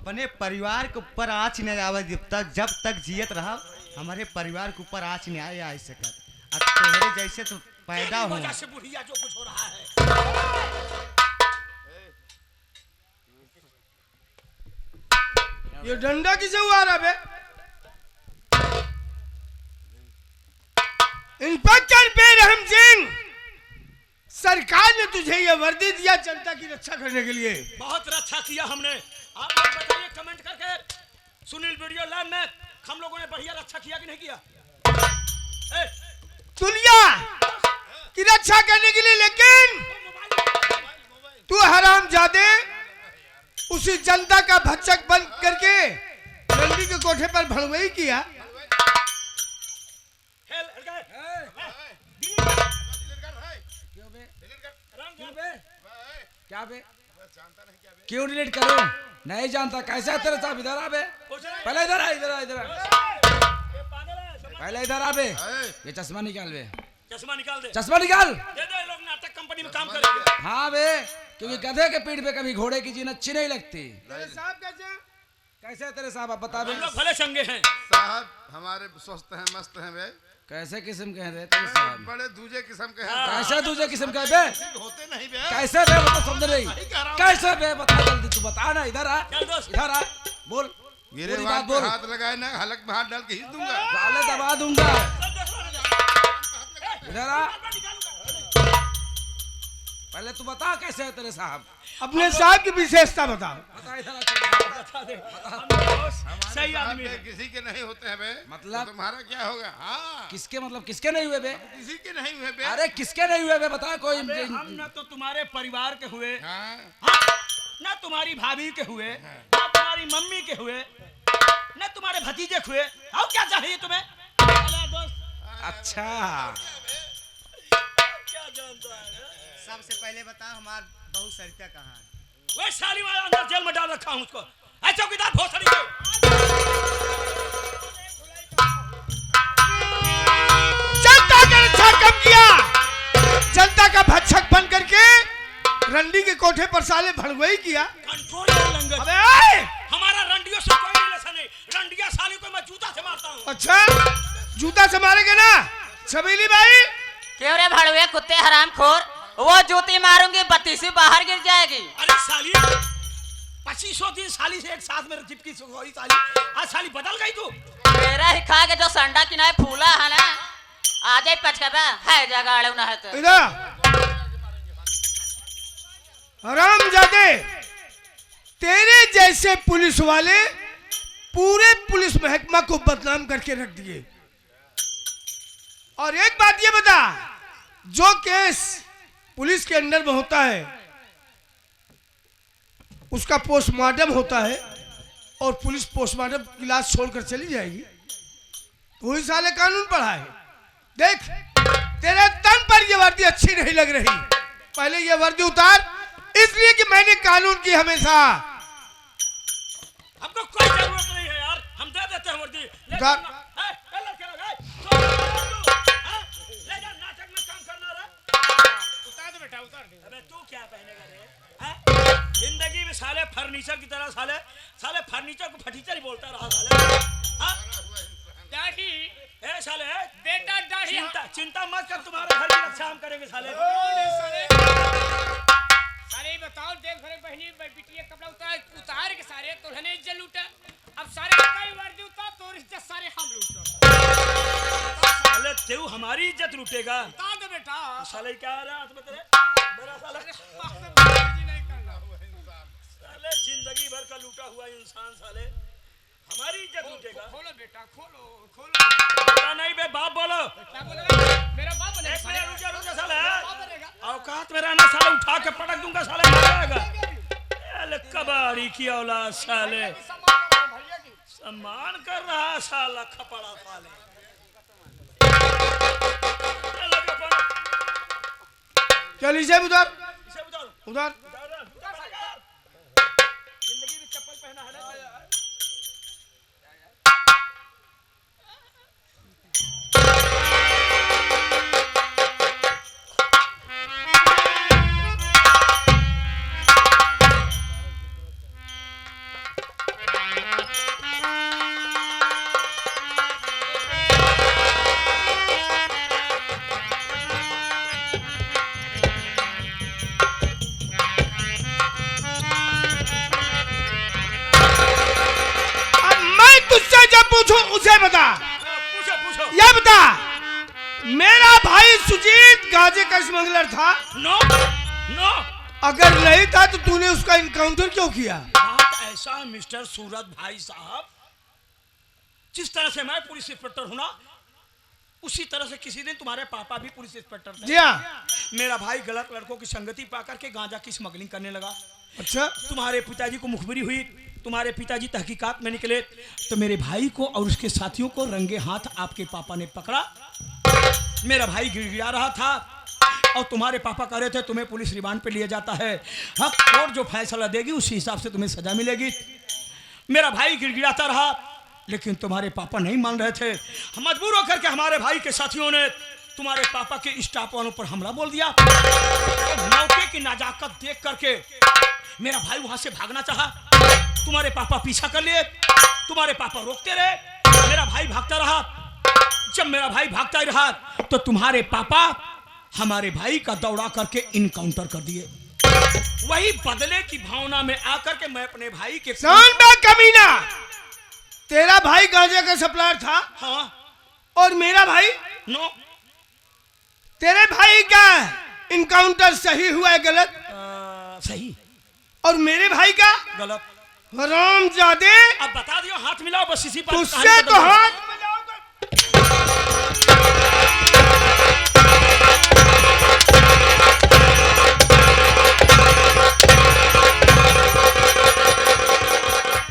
अपने परिवार के ऊपर आँच नहीं आवे जब तक जियत रहा हमारे परिवार के ऊपर आँच नहीं आए आ सकत। अब तोहरे जैसे तो पैदा हो वजह से बुढ़िया जो कुछ हो रहा है। ये डंडा किसे हुआ रहा बे? इंस्पेक्टर बेरहम सिंह, सरकार ने तुझे ये वर्दी दिया जनता की रक्षा करने के लिए। बहुत रक्षा किया हमने। आप लोग बताइए कमेंट करके, सुनील वीडियो लैब में हम लोगों ने बढ़िया रक्षा किया कि नहीं किया? दुनिया की रक्षा करने के लिए, लेकिन तू हरामजादे उसी जनता का भक्षक बन करके रंडी के कोठे पर भड़वई किया। क्या बे? क्यों डिलीट करूं? नहीं जानता। कैसा है तेरे साहब? इधर आ बे, पहले इधर आ, इधर आ, इधर आ, पहले इधर आ बे। ये चश्मा निकाल बे, चश्मा निकाल दे, चश्मा निकाल। दे दे, लोग नाटक कंपनी में काम करेंगे। हाँ बे, क्योंकि गधे के पीठ पे कभी घोड़े की जीन अच्छी नहीं लगती। साहब कैसे है तेरे साहब? आप बता बे। हम लोग भले चंगे हैं साहब, हमारे स्वस्थ हैं, मस्त हैं बे। कैसे किस्म के हैं रे तेरे साहब? बड़े दूजे किस्म के हैं। कैसे दूसरे किस्म का है बे? होते नहीं बे। कैसे बे? बता, समझ नहीं कैसे बे? बता जल्दी, तू बता ना। इधर आ, इधर आ, बोल। मेरे पूरी बात बात बोल। हाथ लगाए ना, हलक में हाथ डाल के हिल दूंगा। साले दबा दूंगा। इधर आ, पहले तू बता कैसे है तेरे साहब? अपने साहब की विशेषता बता। बता इधर आ, बता दे। हम लोग सही आदमी बे, है। किसी के नहीं होते हैं बे। मतलब? तो तुम्हारा क्या होगा? हाँ, किसके मतलब किसके नहीं हुए बे? किसी के नहीं हुए बे। अरे किसके नहीं हुए बे? बता कोई। अबे, हम न तो तुम्हारे परिवार के हुए, हाँ, न तुम्हारी भाभी के हुए, न तुम्हारी मम्मी के हुए, न तुम्हारे भतीजे के हुए। और क्या चाहिए तुम्हें? अरे दोस्त, अच्छा, क्या जानता है? सबसे पहले बता हमार बहू सरिता कहाँ है? वह साली वाला अंदर जेल में डाल रखा हूँ उसको। ऐ चौकीदार भोसड़ी के। जनता का रक्षा कब किया? जनता का भक्षक बन करके रंडी के कोठे पर साले भड़वई किया। कंट्रोल में लंगर। अबे आए! हमारा रंडियों से कोई रिलेशन नहीं। रंडिया साली को मैं जूता से मारता हूँ। अच्छा, जूता से मारेंगे ना छबीली भाई? क्यों रे भड़वे कुत्ते हरामखोर? वो जूती मारूंगी, बत्तीसी बाहर गिर जाएगी। अरे साली, 2500 दिन साली से एक साथ में चिपकी सोई साली। आज साली बदल गई तू। मेरा ही खा के जो संडा किनाए फूला है ना, आ जाए पचकबा है जगाड़ू ना है तो। इधर हरामजादे, तेरे जैसे पुलिस वाले पूरे पुलिस महकमा को बदनाम करके रख दिए। और एक बात ये बता, जो केस पुलिस के अंडर में होता है उसका पोस्टमार्टम होता है और पुलिस पोस्टमार्टम की लाश छोड़कर चली जाएगी। वही साले कानून पढ़ा है। देख, तेरे तन पर ये वर्दी अच्छी नहीं लग रही, पहले ये वर्दी उतार, इसलिए कि मैंने कानून की हमेशा। हमको कोई जरूरत नहीं है यार, हम दे देते हैं वर्दी। ले जा नाटक में काम करना रहा। उतार दो बेटा, उतार दो। अबे तू क्या पहनेगा रे? जिंदगी में साले फर्नीचर की तरह साले फर्नीचर को फटीचर ही बोलता रहा साले। दाढ़ी ए साले, बेटा दाढ़ी। चिंता मत कर, तुम्हारे घर की रक्षा हम करेंगे साले। सारे बताओ, देख भरे बहनी बिटिया कपड़ा उतार के सारे तोहने इज्जत लूटा। अब सारे कई वर्दी उतार तो इज्जत सारे हम लूटा। साले तू हमारी इज्जत लूटेगा। बता दे बेटा, साले क्या आ रहा है तेरे? मेरा साले नहीं करना। साले जिंदगी भर का लूटा हुआ इंसान साले हमारी इज्जत लूटेगा। खोलो बेटा, खोलो खोलो। बेटा नहीं बे, बाप बोलो। क्या बोलेगा? मेरा बाप बोलेगा। एक मिनट रुक जा, रुक जा साले। बाप बोलेगा। औकात में रहना साले, उठा के पटक दूंगा साले, मर जाएगा। साले कबाड़ी की औलाद साले, सम्मान कर रहा साला खपड़ा साले। चल इसे उधर इसे उतारो, उधर। जिंदगी में चप्पल पहना है ना। ये बता, मेरा भाई सुजीत गांजे का स्मगलर था? नो नो, अगर नहीं था तो तूने उसका इनकाउंटर क्यों किया? बात ऐसा है मिस्टर सूरत भाई साहब, जिस तरह से मैं पुलिस इंस्पेक्टर हूं ना, उसी तरह से किसी दिन तुम्हारे पापा भी पुलिस इंस्पेक्टर थे। जी हाँ। मेरा भाई गलत लड़कों की संगति पाकर के गांजा की स्मगलिंग करने लगा। अच्छा। तुम्हारे पिताजी को मुखबिरी हुई, तुम्हारे पिताजी तहकीकात में निकले, तो मेरे भाई को और उसके साथियों को रंगे हाथ आपके पापा ने पकड़ा। मेरा भाई गिड़गिड़ा रहा था और तुम्हारे पापा कह रहे थे तुम्हें पुलिस रिमांड पे लिया जाता है, हाँ कोर्ट जो फैसला देगी उसी हिसाब से तुम्हें सजा मिलेगी। मेरा भाई गिड़गिड़ाता रहा, लेकिन तुम्हारे पापा नहीं मान रहे थे। मजबूर होकर के हमारे भाई के साथियों ने तुम्हारे पापा के स्टाफ वालों पर हमला बोल दिया। मौके की नाजाकत देख करके मेरा भाई वहां से भागना चाहा, तुम्हारे पापा पीछा कर लिए, तुम्हारे पापा रोकते रहे, मेरा भाई भागता रहा। जब मेरा भाई भागता ही रहा तो तुम्हारे पापा हमारे भाई का दौड़ा करके इनकाउंटर कर दिए। वही बदले की भावना में आकर के मैं अपने भाई के कमीना, तेरा भाई गांजे का सप्लायर था? हाँ। और मेरा भाई? नो। तेरे भाई का इनकाउंटर सही हुआ है गलत? सही। और मेरे भाई का गलत। हरामजादे, अब बता दियो, हाथ मिलाओ बस इसी पर। तुझसे तो हाथ मिलाओगे।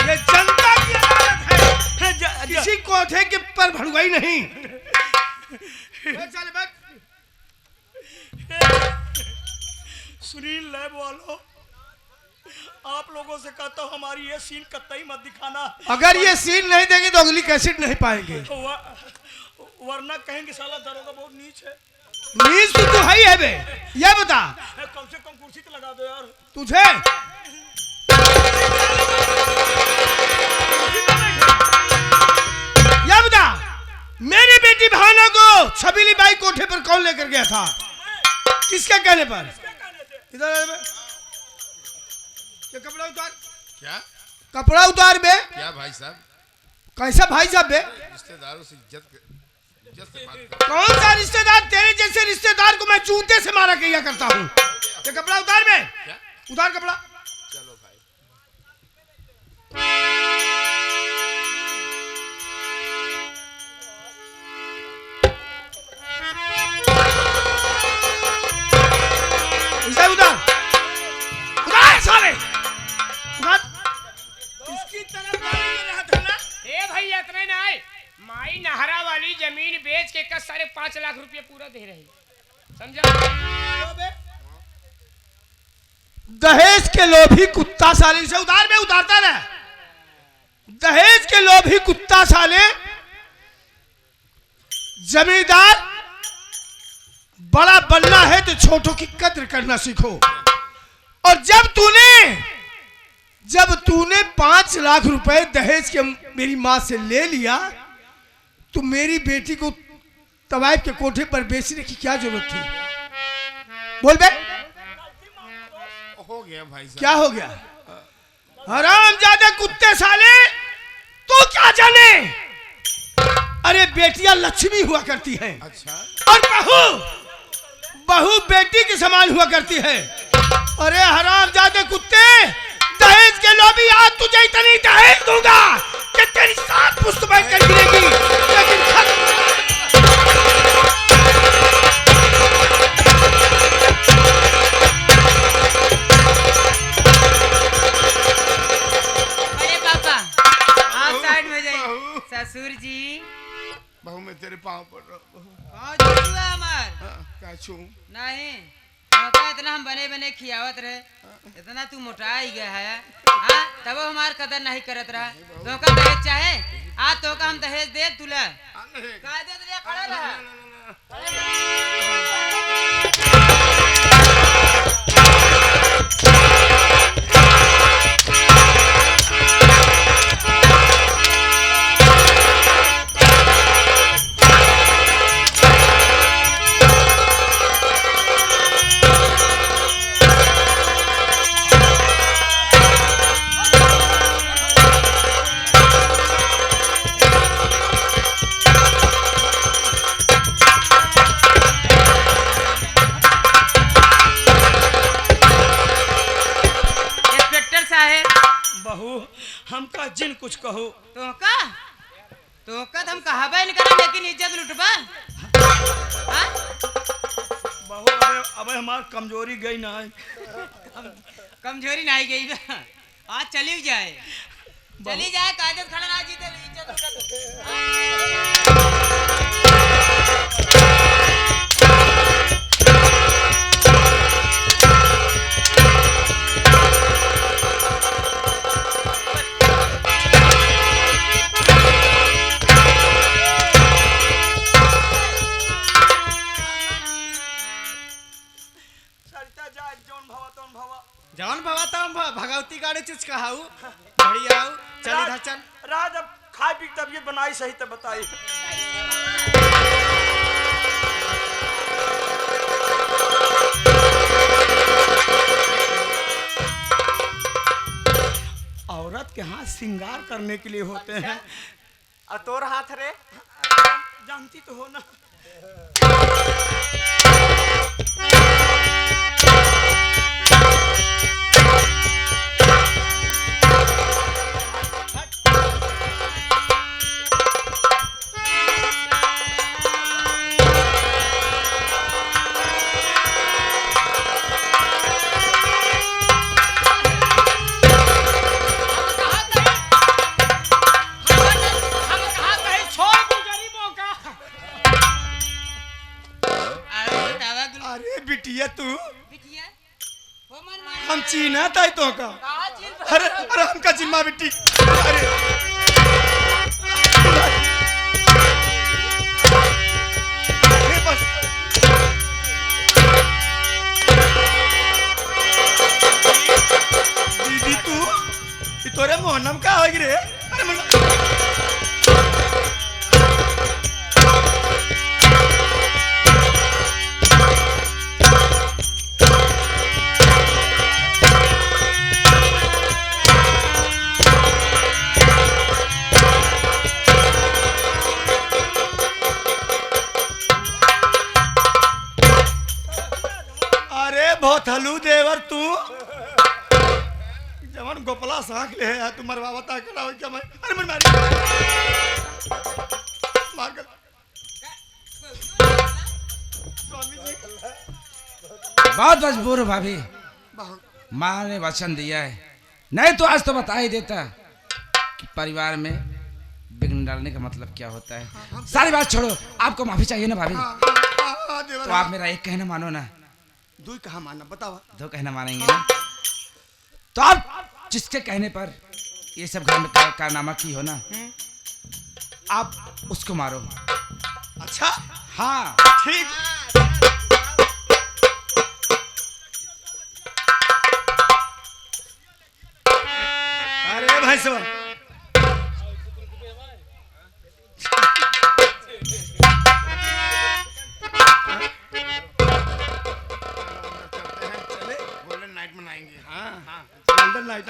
ये जनता की अदालत है, किसी कोठे के पर भड़ुआई नहीं। चल बैठ। सुनील लैब वालों, आप लोगों से कहता हूँ हमारी ये सीन कतई मत दिखाना। अगर ये सीन नहीं देंगे तो अगली कैसेट नहीं पाएंगे, वरना कहेंगे साला दरोगा बहुत नीच है। नीच तो तू है बे। ये बता, कम से कम कुर्सी तो लगा दो यार। तुझे ये बता, मेरी बेटी भावना को छबीली बाई कोठे पर कौन लेकर गया था? किसके कहने पर? इधर आ बे। ये कपड़ा उतार। क्या कपड़ा उतार बे। क्या भाई साहब? कैसा भाई साहब बे? रिश्तेदारों से इज्जत से बात कर। कौन सा रिश्तेदार? तेरे जैसे रिश्तेदार को मैं जूते से मारा किया करता हूँ। ये कपड़ा उतार बे। क्या? उतार कपड़ा। चलो भाई। इसे उतार। उतार साले। उतार। इसकी तरफ रहा था ना। ए भैया इतने ना आए, माई नहरा वाली जमीन बेच के का 5.5 लाख रुपए पूरा दे रही, समझा? दहेज के लोभी कुत्ता साले, से उतार में उतारता रहे। दहेज के लोभी कुत्ता साले, जमींदार बड़ा बनना है तो छोटों की कद्र करना सीखो। और जब तूने 5 लाख रुपए दहेज के मेरी मां से ले लिया तो मेरी बेटी को तवाइफ के कोठे पर बेचने की क्या जरूरत थी? बोल बे। हो गया भाई साहब। क्या हो गया? हरामजादे कुत्ते साले, तू क्या जाने? अरे बेटियां लक्ष्मी हुआ करती हैं। अच्छा। और बहू बेटी के समान हुआ करती है। अरे हरामजादे कुत्ते, दहेज के लोभी, आज तुझे इतनी दहेज दूंगा कि तेरी 7 पुश्त बैठ कर गिरेगी, लेकिन अरे पापा आप साइड में जाइए। बहू। ससुर जी बहू मैं तेरे पाँव पड़ रहा हूँ। पाँव छुआ हमार क्या छू? नहीं, पापा इतना हम बने बने खियावत रहे, इतना तू मोटा ही गया है, हाँ तब हमार कदर नहीं करत रहा। तो का दहेज चाहे? आज तो का हम दहेज दे तुला कायदे से ले खड़ा रहा। तोका तोका तो हम कहाबे नहीं करें लेकिन इज्जत लुटबा हाँ? बहू अबे अबे हमार कमजोरी गई ना है। कमजोरी नहीं गई बा आज चली जाए कायदे खड़ा ना जीते इज्जत लुटत सरिता जा जोन भवा तोन भवा जवन भवाता भगवती गाड़ी चीज कहाऊ बढ़िया आऊ चल इधर चल। राज अब खाए पी के तबीयत बनाई सही तो बताई। औरत के हाथ श्रृंगार करने के लिए होते हैं। और तोर हाथ रे जानती तो हो ना। अरे बिटिया तू बिटिया हो मन मार हम चीना ताई तो का कहा चीन अरे अरे हमका जिम्मा बिटी अरे अरे बस दीदी तू ये तोरे मोहनम का होगी रे अरे बहुत हलू देवर तू जवन गोपला साख ले है तू मरवा बता के लाओ क्या मैं अरे मन मार मार कर स्वामी जी बहुत मजबूर हो भाभी, माँ ने वचन दिया है, नहीं तो आज तो बता ही देता कि परिवार में विघ्न डालने का मतलब क्या होता है। सारी बात छोड़ो, आपको माफी चाहिए ना भाभी? तो आप मेरा एक कहना मानो ना। दो कहा मानना बतावा। दो कहना मानेंगे ना? तो आप जिसके कहने पर ये सब घर में कारनामा की हो ना, आप उसको मारो। अच्छा हाँ ठीक। अरे भाई साहब गोल्डन नाइट मनाएंगे। हाँ हाँ गोल्डन नाइट।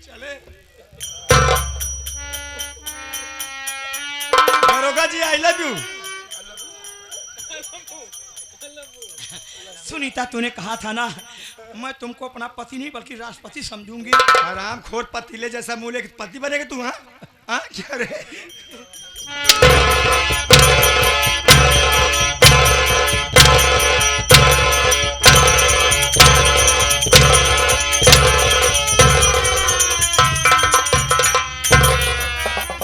चले दरोगा जी आई लव यू। सुनीता तूने कहा था ना मैं तुमको अपना पति नहीं बल्कि राष्ट्रपति समझूंगी। आराम खोर पतीले जैसा मुंह लेके पति बनेगा तू? हाँ हाँ क्या रे?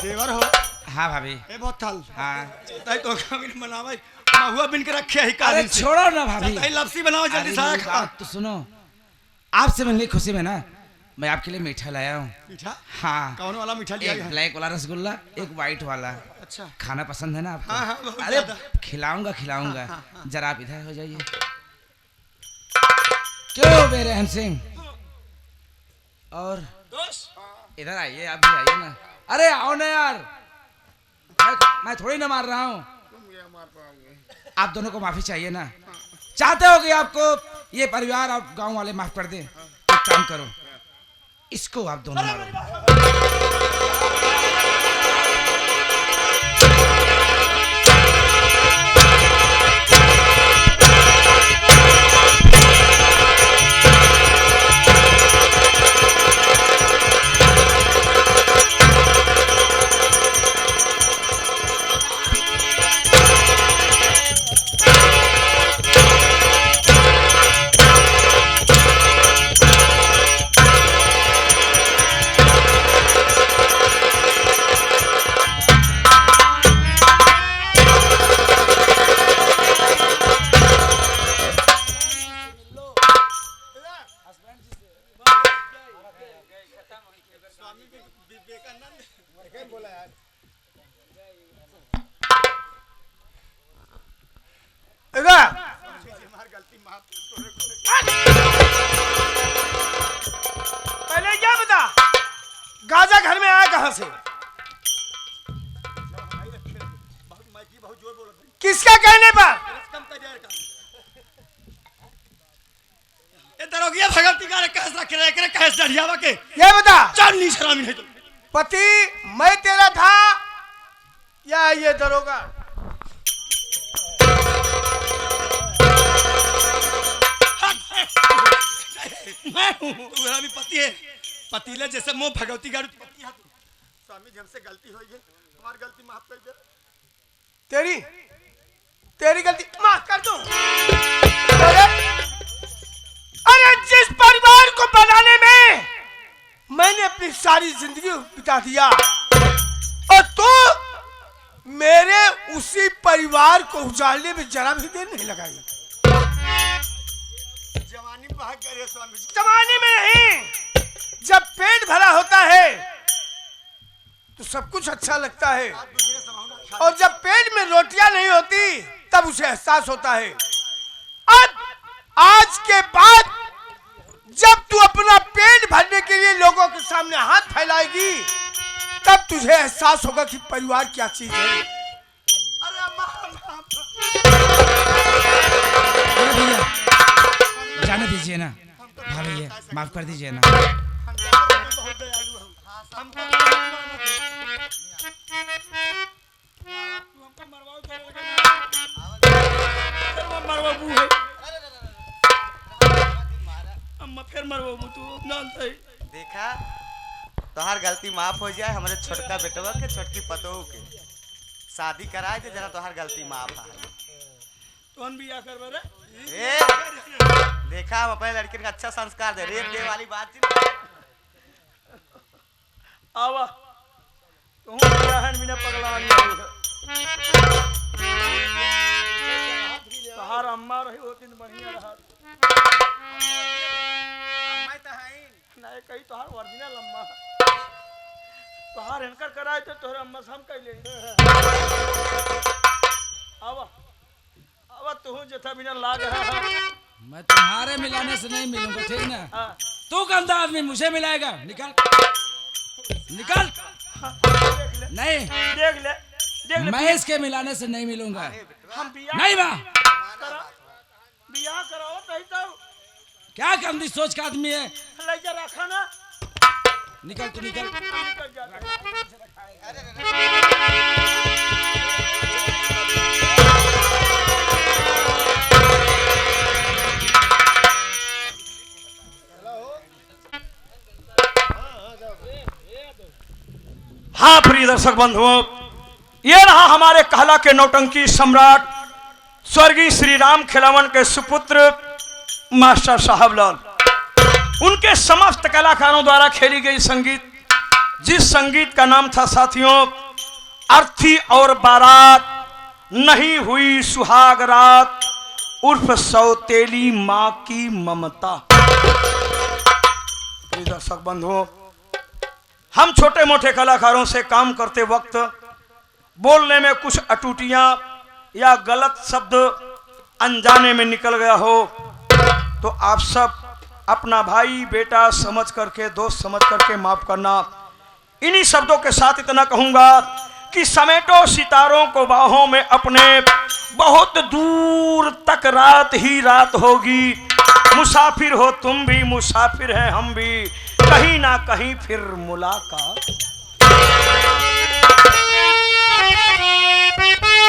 देवर हो? हाँ भाभी। ए बहुत थल। हाँ ताई तो कभी मनावा महुआ बिन के रखे है काली अरे से। छोड़ो ना भाभी। ताई लपसी बनाओ जल्दी अरे सारा मेरी खा। बात तो सुनो, आपसे मिलने की खुशी में ना मैं आपके लिए मीठा लाया हूँ। मीठा? हाँ कौन वाला मीठा लिया एक है? ब्लैक वाला रसगुल्ला, एक व्हाइट वाला। अच्छा खाना पसंद है ना आपको? हाँ, हाँ, बहुत अरे ज्यादा। खिलाऊंगा खिलाऊंगा। जरा आप इधर हो जाइए। क्यों मेरे हम सिंह? और दोस्त इधर आइए, आप भी आइए ना। अरे आओ ना यार, मैं थोड़ी ना मार रहा हूँ। तुम ये मार पाओगे? आप दोनों को माफी चाहिए ना? चाहते हो कि आपको ये परिवार और गांव वाले माफ कर दें? एक काम करो, इसको आप दोनों मारो। पहले क्या बता, गाजा घर में आया कहां से? किसका कहने पर? ये दरोगिया भगवती का कैस रख रहे करे कैस डरियावा के ये बता, चांदनी शराबी नहीं तो पति मैं तेरा था या ये दरोगा? मैं हूँ मेरा भी पति है। पतीले जैसे मुंह भगवती गाड़ी पति है। स्वामी जी हमसे गलती हुई है, हमारी गलती माफ कर दे। तेरी गलती माफ कर दूं? अरे जिस परिवार को बनाने में मैंने अपनी सारी जिंदगी बिता दिया और तू मेरे उसी परिवार को उजाड़ने में जरा भी देर नहीं लगाई। जवानी भाग गए स्वामी जी। जमाने में नहीं, जब पेट भरा होता है तो सब कुछ अच्छा लगता है और जब पेट में रोटियां नहीं होती तब उसे एहसास होता है। अब आज के बाद जब तू अपना पेट भरने के लिए लोगों के सामने हाथ फैलाएगी तब तुझे एहसास होगा कि परिवार क्या चीज है। अरे अम्मा, भैया जाने दीजिए ना, हाँ भैया माफ कर दीजिए ना। हम बहुत दयालु हो, हमको मरवाबू है अम्मा फिर मरवाबू तू जानता है। देखा तोहार गलती माफ हो जाए, हमारे छोटका बेटवा के छोटकी पतोह के शादी कराए थे, जरा तोहार गलती माफ है। कौन बिया करवा रे? ए देखा हम अपने लड़के का अच्छा संस्कार दे, रेप दे वाली बात थी। आवा तुम बहन बिना पगला नहीं है। तहार अम्मा रही होती तो बढ़िया रहा। नहीं कहीं तोहार ओरिजिनल अम्मा तोहार इनकर कराए तो तोहरे अम्मा से हम कह ले। आवा आवा तू जथा बिना लाग रहा है। मैं तुम्हारे मिलाने से नहीं मिलूंगा, ठीक ना? हाँ। तू गंदा आदमी मुझे मिलाएगा, निकल निकल। नहीं देख ले मैं इसके मिलाने से नहीं मिलूंगा। हम बिया नहीं माँ, बिया कराओ नहीं तो क्या गंदी सोच का आदमी है। ले जा रखा ना। निकल तू निकल। निकल जा। हाँ प्रिय दर्शक बंधुओं, ये रहा हमारे कहला के नौटंकी सम्राट स्वर्गीय श्री राम खिलावन के सुपुत्र मास्टर साहब लाल। उनके समस्त कलाकारों द्वारा खेली गई संगीत, जिस संगीत का नाम था साथियों अर्थी और बारात, नहीं हुई सुहाग रात, उर्फ सौतेली माँ की ममता। प्रिय दर्शक बंधुओं, हम छोटे मोटे कलाकारों से काम करते वक्त बोलने में कुछ अटूटियां या गलत शब्द अनजाने में निकल गया हो तो आप सब अपना भाई बेटा समझ करके, दोस्त समझ करके माफ करना। इन्हीं शब्दों के साथ इतना कहूंगा कि समेटो सितारों को बाहों में अपने, बहुत दूर तक रात ही रात होगी। मुसाफिर हो तुम भी, मुसाफिर है हम भी, कहीं ना कहीं फिर मुलाकात